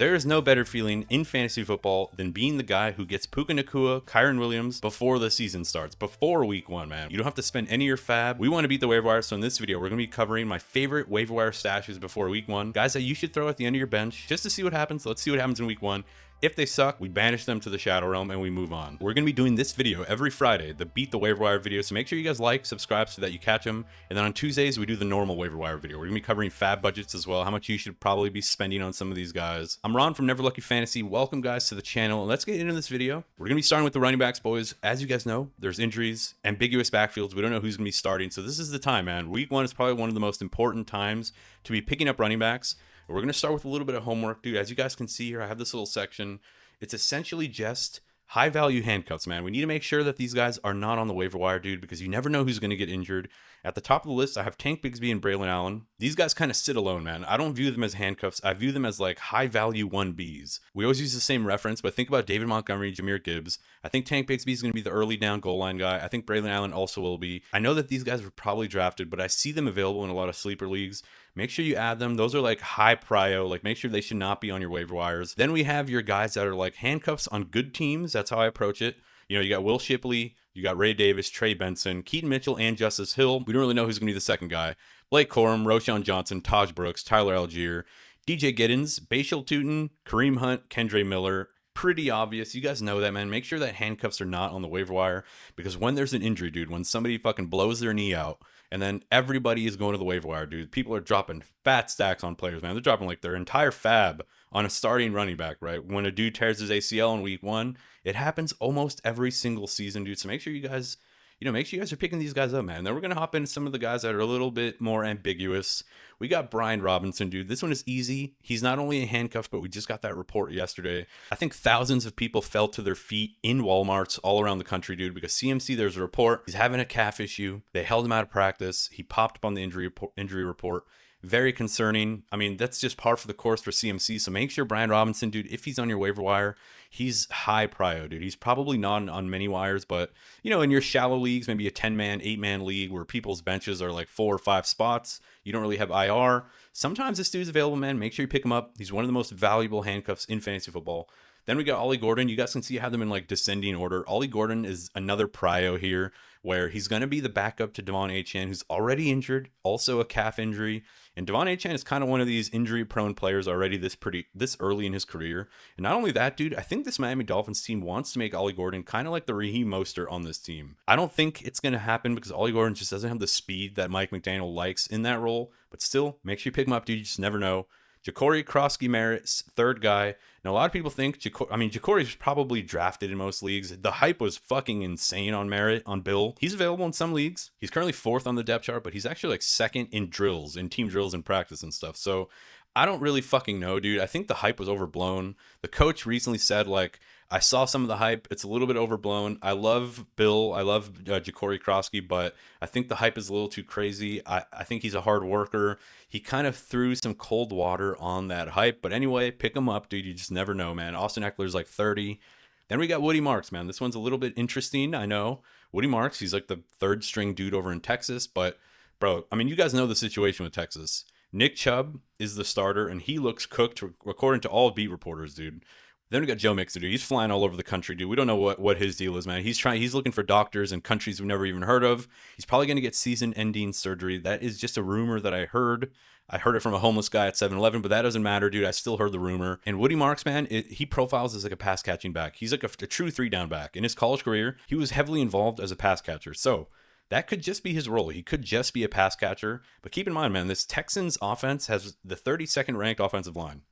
There is no better feeling in fantasy football than being the guy who gets Puka Nacua, Kyren Williams before the season starts, before week 1, man. You don't have to spend any of your FAAB. We want to beat the waiver wire, so in this video, we're going to be covering my favorite waiver wire stashes before week 1. Guys that you should throw at the end of your bench just to see what happens. Let's see what happens in week 1. If they suck, we banish them to the Shadow Realm and we move on. We're going to be doing this video every Friday, the Beat the Waiver Wire video, so make sure you guys like, subscribe so that you catch them. And then on Tuesdays, we do the normal waiver wire video. We're going to be covering FAAB budgets as well, how much you should probably be spending on some of these guys. I'm Ron from Never Lucky Fantasy. Welcome, guys, to the channel. And let's get into this video. We're going to be starting with the running backs, boys. As you guys know, there's injuries, ambiguous backfields. We don't know who's going to be starting, so this is the time, man. Week 1 is probably one of the most important times to be picking up running backs. We're going to start with a little bit of homework, dude. As you guys can see here, I have this little section. It's essentially just high value handcuffs, man. We need to make sure that these guys are not on the waiver wire, dude, because you never know who's going to get injured. At the top of the list, I have Tank Bigsby and Braelon. These guys kind of sit alone, man. I don't view them as handcuffs. I view them as like high value 1Bs. We always use the same reference, but think about David Montgomery, Jahmyr Gibbs. I think Tank Bigsby is going to be the early down goal line guy. I think Braelon also will be. I know that these guys were probably drafted, but I see them available in a lot of sleeper leagues. Make sure you add them. Those are like high prio. Like, make sure they should not be on your waiver wires. Then we have your guys that are like handcuffs on good teams. That's how I approach it. You know, you got Will Shipley, you got Ray Davis, Trey Benson, Keaton Mitchell, and Justice Hill. We don't really know who's going to be the second guy. Blake Corum, Roshan Johnson, Taj Brooks, Tyler Algier, DJ Giddens, Bashal Tootin, Kareem Hunt, Kendre Miller. Pretty obvious. You guys know that, man. Make sure that handcuffs are not on the waiver wire, because when there's an injury, dude, when somebody fucking blows their knee out and then everybody is going to the waiver wire, dude, people are dropping fat stacks on players, man. They're dropping like their entire FAAB on a starting running back, right? When a dude tears his ACL in week 1, it happens almost every single season, dude. So make sure you guys, make sure you guys are picking these guys up, man. Then we're going to hop into some of the guys that are a little bit more ambiguous. We got Brian Robinson, dude. This one is easy. He's not only a handcuff, but we just got that report yesterday. I think thousands of people fell to their feet in Walmarts all around the country, dude, because CMC, there's a report. He's having a calf issue. They held him out of practice. He popped up on the injury report. Very concerning. I mean, that's just par for the course for CMC. So make sure Brian Robinson, dude, if he's on your waiver wire, he's high prio, dude. He's probably not on many wires, but, in your shallow leagues, maybe a 10-man, 8-man league where people's benches are like 4 or 5 spots, you don't really have IR. Sometimes this dude's available, man. Make sure you pick him up. He's one of the most valuable handcuffs in fantasy football. Then we got Ollie Gordon. You guys can see I have them in like descending order. Ollie Gordon is another prio here, where he's going to be the backup to Devon Achane, who's already injured, also a calf injury. And Devon Achane is kind of one of these injury-prone players already this early in his career. And not only that, dude, I think this Miami Dolphins team wants to make Ollie Gordon kind of like the Raheem Mostert on this team. I don't think it's going to happen because Ollie Gordon just doesn't have the speed that Mike McDaniel likes in that role. But still, make sure you pick him up, dude. You just never know. Ja'Cory Krosky-Merritt's third guy. Now, a lot of people think Ja'Cory's probably drafted in most leagues. The hype was fucking insane on Merritt, on Bill. He's available in some leagues. He's currently 4th on the depth chart, but he's actually like 2nd in drills, in team drills and practice and stuff. So I don't really fucking know, dude. I think the hype was overblown. The coach recently said, like, I saw some of the hype. It's a little bit overblown. I love Bill. I love Ja'Cory Krosky, but I think the hype is a little too crazy. I think he's a hard worker. He kind of threw some cold water on that hype. But anyway, pick him up, dude. You just never know, man. Austin Eckler's like 30. Then we got Woody Marks, man. This one's a little bit interesting, I know. Woody Marks, he's like the 3rd string dude over in Texas. But, bro, I mean, you guys know the situation with Texas. Nick Chubb is the starter, and he looks cooked, according to all beat reporters, dude. Then we got Joe Mixon, dude. He's flying all over the country, dude. We don't know what his deal is, man. He's looking for doctors in countries we've never even heard of. He's probably going to get season-ending surgery. That is just a rumor that I heard. I heard it from a homeless guy at 7-Eleven, but that doesn't matter, dude. I still heard the rumor. And Woody Marks, man, he profiles as like a pass-catching back. He's like a true 3-down back. In his college career, he was heavily involved as a pass catcher. So that could just be his role. He could just be a pass catcher. But keep in mind, man, this Texans offense has the 32nd ranked offensive line.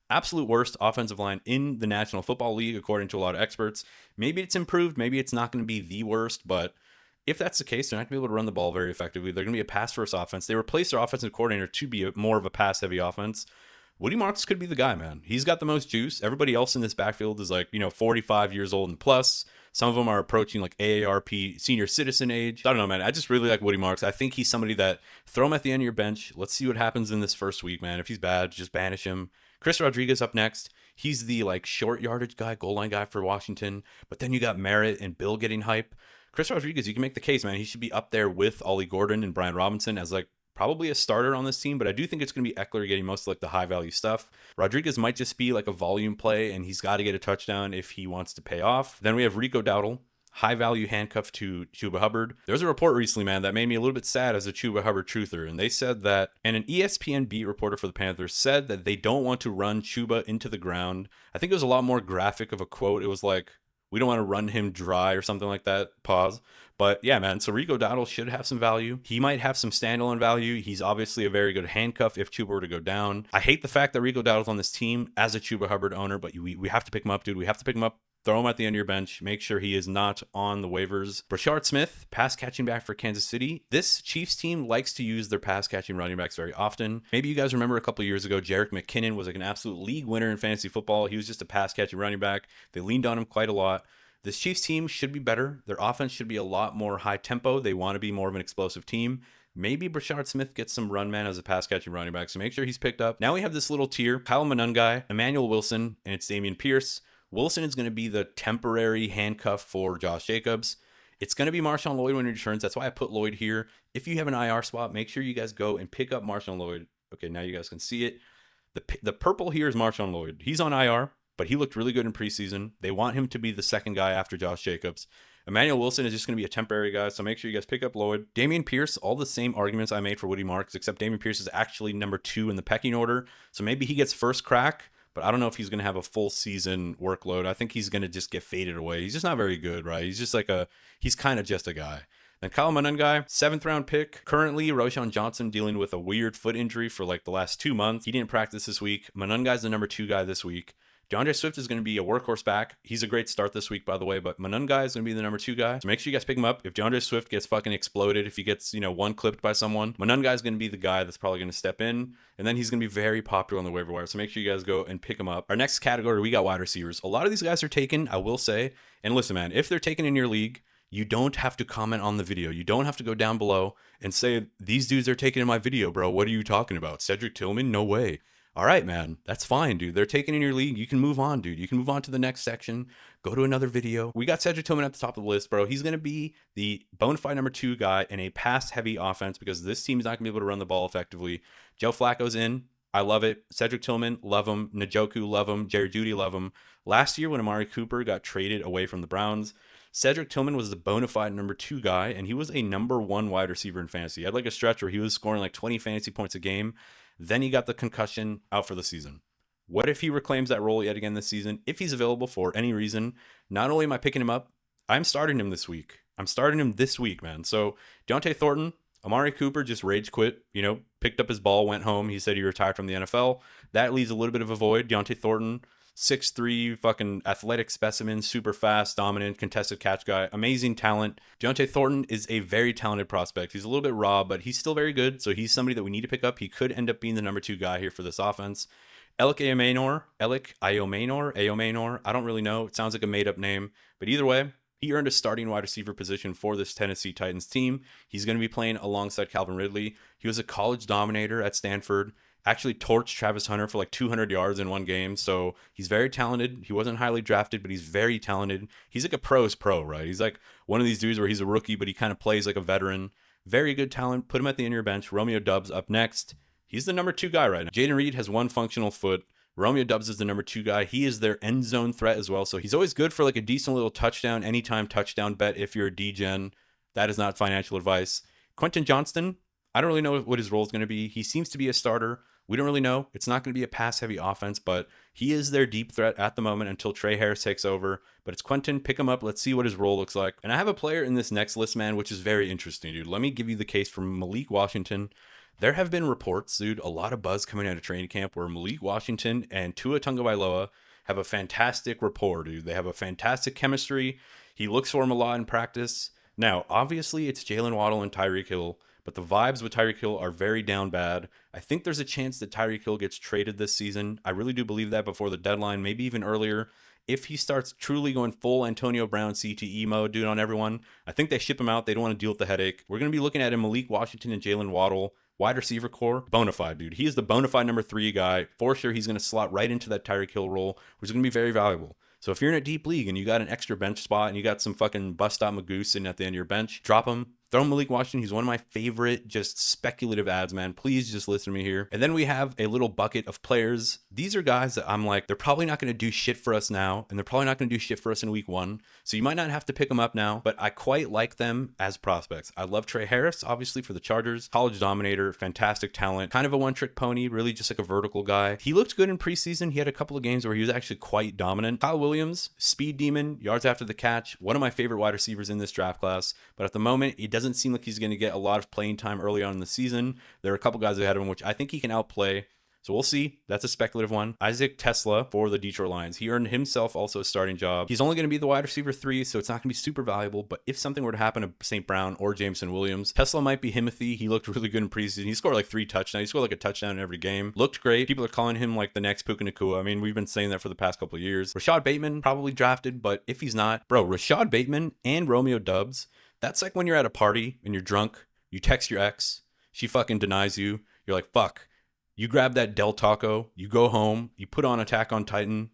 Absolute worst offensive line in the National Football League, according to a lot of experts. Maybe it's improved. Maybe it's not going to be the worst, but if that's the case, they're not going to be able to run the ball very effectively. They're going to be a pass-first offense. They replaced their offensive coordinator to be more of a pass-heavy offense. Woody Marks could be the guy, man. He's got the most juice. Everybody else in this backfield is like, 45 years old and plus. Some of them are approaching like AARP senior citizen age. I don't know, man. I just really like Woody Marks. I think he's somebody that throw him at the end of your bench. Let's see what happens in this first week, man. If he's bad, just banish him. Chris Rodriguez up next. He's the like short yardage guy, goal line guy for Washington. But then you got Merritt and Bill getting hype. Chris Rodriguez, you can make the case, man. He should be up there with Ollie Gordon and Brian Robinson as like probably a starter on this team, but I do think it's going to be Eckler getting most of like the high value stuff. Rodriguez might just be like a volume play, and he's got to get a touchdown if he wants to pay off. Then we have Rico Dowdle, high value handcuff to Chuba Hubbard. There was a report recently, man, that made me a little bit sad as a Chuba Hubbard truther. And they said that, and an ESPN beat reporter for the Panthers said that they don't want to run Chuba into the ground. I think it was a lot more graphic of a quote. It was like, we don't want to run him dry or something like that. Pause. But yeah, man, so Rico Dowdle should have some value. He might have some standalone value. He's obviously a very good handcuff if Chuba were to go down. I hate the fact that Rico Dowdle's on this team as a Chuba Hubbard owner, but we have to pick him up, dude. We have to pick him up. Throw him at the end of your bench. Make sure he is not on the waivers. Brashard Smith, pass catching back for Kansas City. This Chiefs team likes to use their pass catching running backs very often. Maybe you guys remember a couple years ago, Jerick McKinnon was like an absolute league winner in fantasy football. He was just a pass catching running back. They leaned on him quite a lot. This Chiefs team should be better. Their offense should be a lot more high tempo. They want to be more of an explosive team. Maybe Brashard Smith gets some run man as a pass catching running back, so make sure he's picked up. Now we have this little tier: Kyle Monangai, Emmanuel Wilson, and it's Damian Pierce. Wilson is going to be the temporary handcuff for Josh Jacobs. It's going to be Marshawn Lloyd when he returns. That's why I put Lloyd here. If you have an IR spot, make sure you guys go and pick up Marshawn Lloyd. Okay, now you guys can see it. The purple here is Marshawn Lloyd. He's on IR, but he looked really good in preseason. They want him to be the second guy after Josh Jacobs. Emmanuel Wilson is just going to be a temporary guy, so make sure you guys pick up Lloyd. Damian Pierce, all the same arguments I made for Woody Marks, except Damian Pierce is actually number 2 in the pecking order, so maybe he gets first crack. But I don't know if he's going to have a full season workload. I think he's going to just get faded away. He's just not very good, right? He's just like he's kind of just a guy. Then Kyle Monangai, 7th round pick. Currently, Roshan Johnson dealing with a weird foot injury for like the last 2 months. He didn't practice this week. Monangai's the number 2 guy this week. DeAndre Swift is going to be a workhorse back. He's a great start this week, by the way, but Monangai is going to be the number 2 guy. So make sure you guys pick him up. If DeAndre Swift gets fucking exploded, if he gets, one clipped by someone, Monangai is going to be the guy that's probably going to step in, and then he's going to be very popular on the waiver wire. So make sure you guys go and pick him up. Our next category, we got wide receivers. A lot of these guys are taken, I will say. And listen, man, if they're taken in your league, you don't have to comment on the video. You don't have to go down below and say, these dudes are taken in my video, bro. What are you talking about? Cedric Tillman? No way. All right, man, that's fine, dude. They're taken in your league. You can move on, dude. You can move on to the next section. Go to another video. We got Cedric Tillman at the top of the list, bro. He's going to be the bona fide number 2 guy in a pass-heavy offense because this team's not going to be able to run the ball effectively. Joe Flacco's in. I love it. Cedric Tillman, love him. Njoku, love him. Jerry Jeudy, love him. Last year when Amari Cooper got traded away from the Browns, Cedric Tillman was the bona fide number 2 guy, and he was a number 1 wide receiver in fantasy. He had like a stretch where he was scoring like 20 fantasy points a game. Then he got the concussion, out for the season. What if he reclaims that role yet again this season? If he's available for any reason, not only am I picking him up, I'm starting him this week. I'm starting him this week, man. So Donte Thornton, Amari Cooper just rage quit, picked up his ball, went home. He said he retired from the NFL. That leaves a little bit of a void. Donte Thornton, 6'3", fucking athletic specimen, super fast, dominant, contested catch guy, amazing talent. Donte Thornton is a very talented prospect. He's a little bit raw, but he's still very good. So he's somebody that we need to pick up. He could end up being the number 2 guy here for this offense. Elic Iomenor, I don't really know. It sounds like a made-up name. But either way, he earned a starting wide receiver position for this Tennessee Titans team. He's going to be playing alongside Calvin Ridley. He was a college dominator at Stanford. Actually torched Travis Hunter for like 200 yards in one game. So he's very talented. He wasn't highly drafted, but he's very talented. He's like a pro's pro, right? He's like one of these dudes where he's a rookie, but he kind of plays like a veteran. Very good talent. Put him at the end of your bench. Romeo Doubs up next. He's the number 2 guy right now. Jaden Reed has 1 functional foot. Romeo Doubs is the number 2 guy. He is their end zone threat as well. So he's always good for like a decent little touchdown, anytime touchdown bet if you're a DGen. That is not financial advice. Quentin Johnston, I don't really know what his role is going to be. He seems to be a starter. We don't really know. It's not going to be a pass-heavy offense, but he is their deep threat at the moment until Trey Harris takes over. But it's Quentin. Pick him up. Let's see what his role looks like. And I have a player in this next list, man, which is very interesting, dude. Let me give you the case from Malik Washington. There have been reports, dude, a lot of buzz coming out of training camp where Malik Washington and Tua Tagovailoa have a fantastic rapport, dude. They have a fantastic chemistry. He looks for him a lot in practice. Now, obviously, it's Jalen Waddle and Tyreek Hill, but the vibes with Tyreek Hill are very down bad. I think there's a chance that Tyreek Hill gets traded this season. I really do believe that before the deadline, maybe even earlier. If he starts truly going full Antonio Brown CTE mode, dude, on everyone, I think they ship him out. They don't want to deal with the headache. We're going to be looking at him, Malik Washington and Jalen Waddle. Wide receiver core, bona fide, dude. He is the bona fide number 3 guy. For sure, he's going to slot right into that Tyreek Hill role, which is going to be very valuable. So if you're in a deep league and you got an extra bench spot and you got some fucking bust out Magoo sitting at the end of your bench, drop him, Throw Malik Washington. He's one of my favorite just speculative ads, man. Please just listen to me here. And then we have a little bucket of players. These are guys that I'm like, they're probably not going to do shit for us now, and they're probably not going to do shit for us in week 1. So you might not have to pick them up now, but I quite like them as prospects. I love Trey Harris, obviously, for the Chargers. College dominator, fantastic talent, kind of a one-trick pony, really just like a vertical guy. He looked good in preseason. He had a couple of games where he was actually quite dominant. Kyren Williams, speed demon, yards after the catch, one of my favorite wide receivers in this draft class. But at the moment, it doesn't seem like he's going to get a lot of playing time early on in the season. There are a couple guys ahead of him, which I think he can outplay. So we'll see. That's a speculative one. Isaac Tesla for the Detroit Lions. He earned himself also a starting job. He's only going to be the wide receiver 3, so it's not going to be super valuable. But if something were to happen to St. Brown or Jameson Williams, Tesla might be Himothy. He looked really good in preseason. He scored like 3 touchdowns. He scored like a touchdown in every game. Looked great. People are calling him like the next Puka Nacua. I mean, we've been saying that for the past couple of years. Rashad Bateman, probably drafted, but if he's not, bro, Rashad Bateman and Romeo Doubs, that's like when you're at a party and you're drunk, you text your ex, she fucking denies you. You're like, fuck. You grab that Del Taco, you go home, you put on Attack on Titan.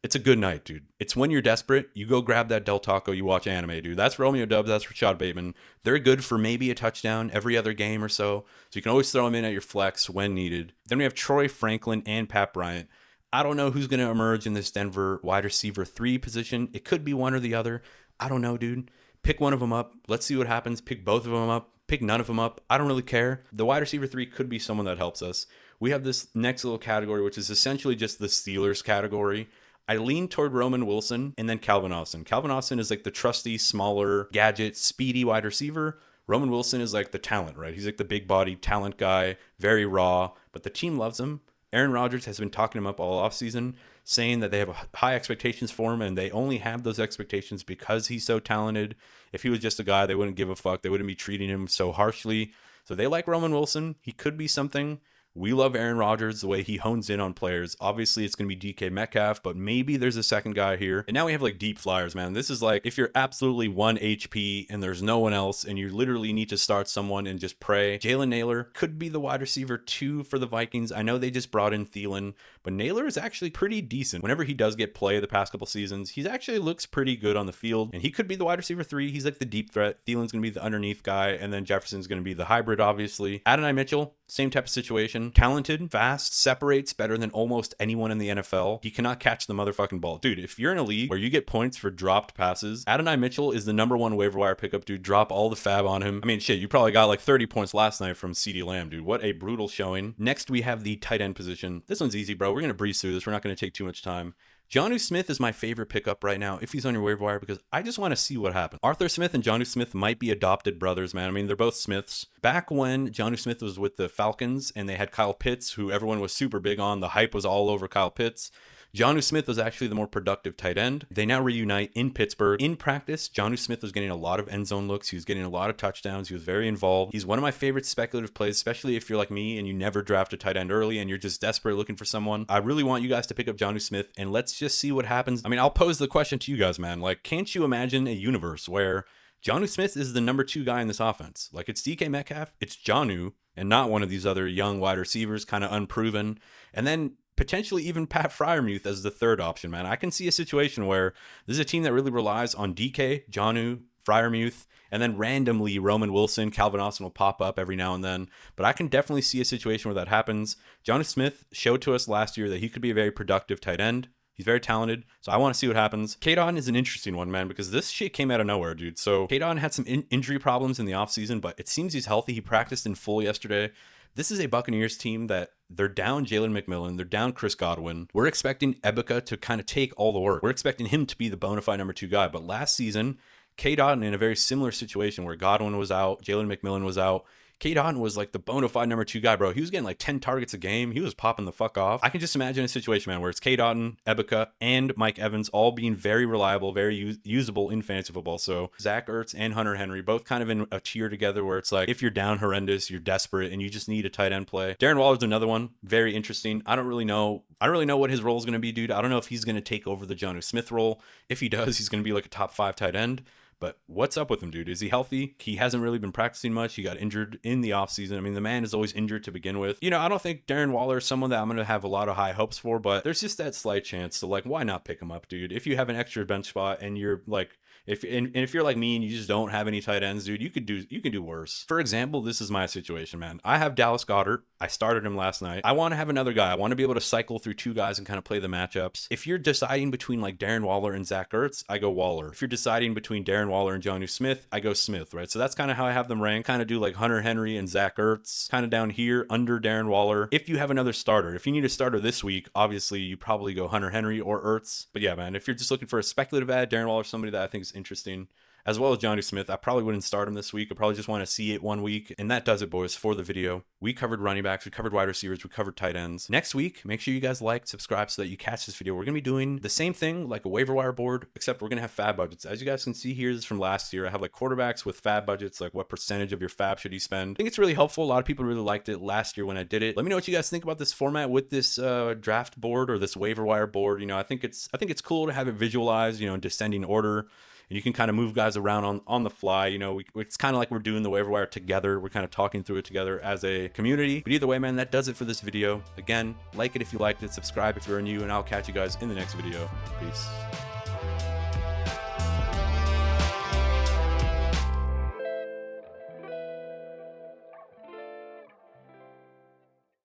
It's a good night, dude. It's when you're desperate, you go grab that Del Taco, you watch anime, dude. That's Romeo Doubs, that's Rashad Bateman. They're good for maybe a touchdown every other game or so. So you can always throw them in at your flex when needed. Then we have Troy Franklin and Pat Bryant. I don't know who's going to emerge in this Denver wide receiver 3 position. It could be one or the other. I don't know, dude. Pick one of them up. Let's see what happens. Pick both of them up. Pick none of them up. I don't really care. The wide receiver 3 could be someone that helps us. We have this next little category, which is essentially just the Steelers category. I lean toward Roman Wilson and then Calvin Austin. Calvin Austin is like the trusty, smaller, gadget, speedy wide receiver. Roman Wilson is like the talent, right? He's like the big body talent guy, very raw, but the team loves him. Aaron Rodgers has been talking him up all offseason, saying that they have high expectations for him, and they only have those expectations because he's so talented. If he was just a guy, they wouldn't give a fuck. They wouldn't be treating him so harshly. So they like Roman Wilson. He could be something. We love Aaron Rodgers, the way he hones in on players. Obviously, it's going to be DK Metcalf, but maybe there's a second guy here. And now we have like deep flyers, man. This is like if you're absolutely 1 HP and there's no one else and you literally need to start someone and just pray. Jalen Naylor could be the wide receiver 2 for the Vikings. I know they just brought in Thielen, but Naylor is actually pretty decent. Whenever he does get play the past couple seasons, he actually looks pretty good on the field. And he could be the wide receiver 3. He's like the deep threat. Thielen's going to be the underneath guy. And then Jefferson's going to be the hybrid, obviously. Adonai Mitchell, same type of situation. Talented, fast, separates better than almost anyone in the NFL. He cannot catch the motherfucking ball. Dude, if you're in a league where you get points for dropped passes, Adonai Mitchell is the #1 waiver wire pickup, dude. Drop all the FAAB on him. I mean, shit, you probably got like 30 points last night from CeeDee Lamb, dude. What a brutal showing. Next, we have the tight end position. This one's easy, bro. We're going to breeze through this. We're not going to take too much time. Jonnu Smith is my favorite pickup right now if he's on your waiver wire because I just want to see what happens. Arthur Smith and Jonnu Smith might be adopted brothers, man. I mean, they're both Smiths. Back when Jonnu Smith was with the Falcons and they had Kyle Pitts, who everyone was super big on, the hype was all over Kyle Pitts. Jonnu Smith was actually the more productive tight end. They now reunite in Pittsburgh. In practice, Jonnu Smith was getting a lot of end zone looks. He was getting a lot of touchdowns. He was very involved. He's one of my favorite speculative plays, especially if you're like me and you never draft a tight end early and you're just desperate looking for someone. I really want you guys to pick up Jonnu Smith and let's just see what happens. I mean, I'll pose the question to you guys, man. Like, can't you imagine a universe where Jonnu Smith is the #2 guy in this offense? Like, it's DK Metcalf, it's Jonnu, and not one of these other young wide receivers, kind of unproven. And then potentially even Pat Freiermuth as the third option, man. I can see a situation where this is a team that really relies on DK, Jonnu, Freiermuth, and then randomly Roman Wilson, Calvin Austin will pop up every now and then. But I can definitely see a situation where that happens. Jonnu Smith showed to us last year that he could be a very productive tight end. He's very talented, so I want to see what happens. Cade is an interesting one, man, because this shit came out of nowhere, dude. So Cade had some injury problems in the offseason, but it seems he's healthy. He practiced in full yesterday. This is a Buccaneers team that they're down Jalen McMillan. They're down Chris Godwin. We're expecting Ebika to kind of take all the work. We're expecting him to be the bona fide #2 guy. But last season, Cade Otton in a very similar situation where Godwin was out, Jalen McMillan was out. Cade Otton was like the bona fide #2 guy, bro. He was getting like 10 targets a game. He was popping the fuck off. I can just imagine a situation, man, where it's Cade Otton, Ebika, and Mike Evans all being very reliable, very usable in fantasy football. So Zach Ertz and Hunter Henry both kind of in a tier together where it's like if you're down horrendous, you're desperate, and you just need a tight end play. Darren Waller's another one. Very interesting. I don't really know what his role is going to be, dude. I don't know if he's going to take over the Jonnu Smith role. If he does, he's going to be like a top 5 tight end. But what's up with him, dude? Is he healthy? He hasn't really been practicing much. He got injured in the offseason. I mean, the man is always injured to begin with. You know, I don't think Darren Waller is someone that I'm going to have a lot of high hopes for, but there's just that slight chance. So, like, why not pick him up, dude? If you have an extra bench spot and you're, like, And if you're like me and you just don't have any tight ends, dude, you can do worse. For example, this is my situation, man. I have Dallas Goedert. I started him last night. I want to have another guy. I want to be able to cycle through two guys and kind of play the matchups. If you're deciding between like Darren Waller and Zach Ertz, I go Waller. If you're deciding between Darren Waller and Jonnu Smith, I go Smith, right? So that's kind of how I have them ranked. Kind of do like Hunter Henry and Zach Ertz, kind of down here under Darren Waller. If you have another starter, if you need a starter this week, obviously you probably go Hunter Henry or Ertz. But yeah, man, if you're just looking for a speculative ad, Darren Waller is somebody that I think is interesting, as well as Jonnu Smith. I probably wouldn't start him this week. I probably just want to see it 1 week. And that does it, boys, for the video. We covered running backs, we covered wide receivers, we covered tight ends. Next week, make sure you guys like, subscribe so that you catch this video. We're going to be doing the same thing like a waiver wire board, except we're going to have FAAB budgets. As you guys can see here, this is from last year. I have like quarterbacks with FAAB budgets, like what percentage of your FAAB should you spend. I think it's really helpful. A lot of people really liked it last year when I did it. Let me know what you guys think about this format with this draft board or this waiver wire board. You know, I think it's cool to have it visualized, you know, in descending order. And you can kind of move guys around on the fly. You know, it's kind of like we're doing the waiver wire together. We're kind of talking through it together as a community. But either way, man, that does it for this video. Again, like it if you liked it, subscribe if you're new, and I'll catch you guys in the next video. Peace.